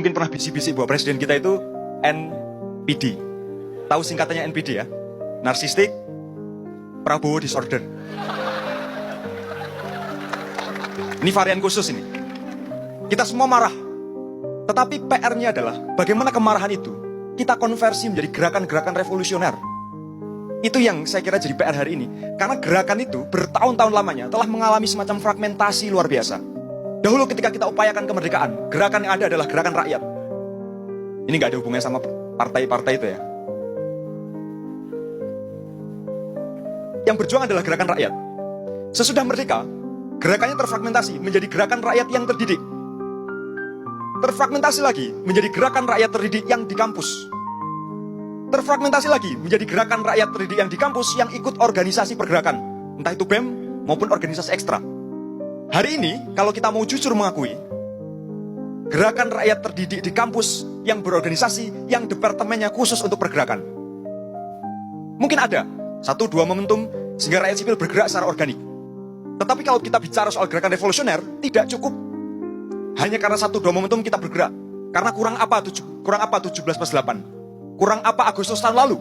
mungkin pernah bisik-bisik bahwa presiden kita itu NPD. Tahu singkatannya NPD ya? Narcissistic Prabowo Disorder. Ini varian khusus ini. Kita semua marah. Tetapi PR-nya adalah bagaimana kemarahan itu kita konversi menjadi gerakan-gerakan revolusioner. Itu yang saya kira jadi PR hari ini. Karena gerakan itu bertahun-tahun lamanya telah mengalami semacam fragmentasi luar biasa. Dahulu ketika kita upayakan kemerdekaan, gerakan yang ada adalah gerakan rakyat. Ini gak ada hubungannya sama partai-partai itu ya. Yang berjuang adalah gerakan rakyat. Sesudah merdeka, gerakannya terfragmentasi menjadi gerakan rakyat yang terdidik. Terfragmentasi lagi menjadi gerakan rakyat terdidik yang di kampus. Terfragmentasi lagi menjadi gerakan rakyat terdidik yang di kampus yang ikut organisasi pergerakan. Entah itu BEM maupun organisasi ekstra. Hari ini, kalau kita mau jujur mengakui, gerakan rakyat terdidik di kampus yang berorganisasi, yang departemennya khusus untuk pergerakan. Mungkin ada 1-2 momentum sehingga rakyat sipil bergerak secara organik. Tetapi kalau kita bicara soal gerakan revolusioner, tidak cukup hanya karena 1-2 momentum kita bergerak. Karena kurang apa 17+8? Kurang apa Agustus tahun lalu?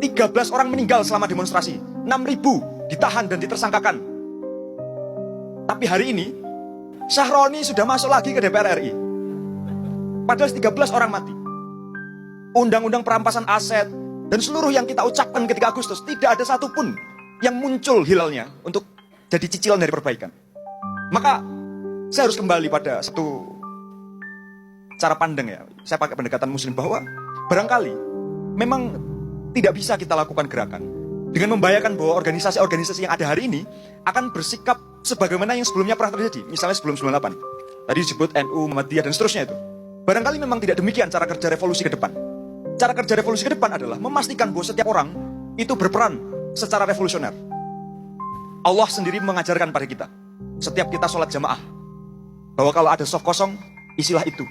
13 orang meninggal selama demonstrasi. 6.000 ditahan dan ditersangkakan. Tapi hari ini, Syahroni sudah masuk lagi ke DPR RI. Padahal 13 orang mati. Undang-undang perampasan aset, dan seluruh yang kita ucapkan ketika Agustus, tidak ada satupun yang muncul hilalnya untuk jadi cicilan dari perbaikan. Maka, saya harus kembali pada satu cara pandang ya. Saya pakai pendekatan muslim bahwa barangkali memang tidak bisa kita lakukan gerakan dengan membayangkan bahwa organisasi-organisasi yang ada hari ini akan bersikap sebagaimana yang sebelumnya pernah terjadi. Misalnya sebelum 98. Tadi disebut NU, Muhammadiyah, dan seterusnya itu. Barangkali memang tidak demikian cara kerja revolusi ke depan. Cara kerja revolusi ke depan adalah memastikan bahwa setiap orang itu berperan secara revolusioner. Allah sendiri mengajarkan pada kita, setiap kita sholat jamaah, bahwa kalau ada soft kosong, isilah itu.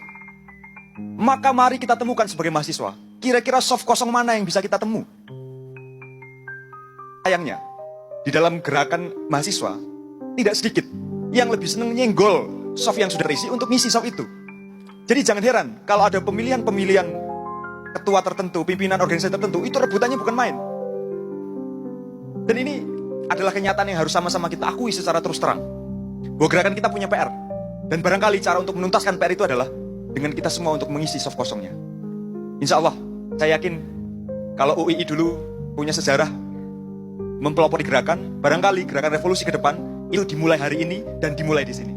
Maka mari kita temukan sebagai mahasiswa, kira-kira soft kosong mana yang bisa kita temu. Sayangnya, di dalam gerakan mahasiswa, tidak sedikit yang lebih senang nyenggol soft yang sudah terisi untuk ngisi soft itu. Jadi jangan heran, kalau ada pemilihan ketua tertentu, pimpinan organisasi tertentu, itu rebutannya bukan main. Dan ini adalah kenyataan yang harus sama-sama kita akui secara terus terang. Bahwa gerakan kita punya PR. Dan barangkali cara untuk menuntaskan PR itu adalah dengan kita semua untuk mengisi soft kosongnya. Insya Allah, saya yakin kalau UII dulu punya sejarah mempelopori gerakan, barangkali gerakan revolusi ke depan itu dimulai hari ini dan dimulai di sini.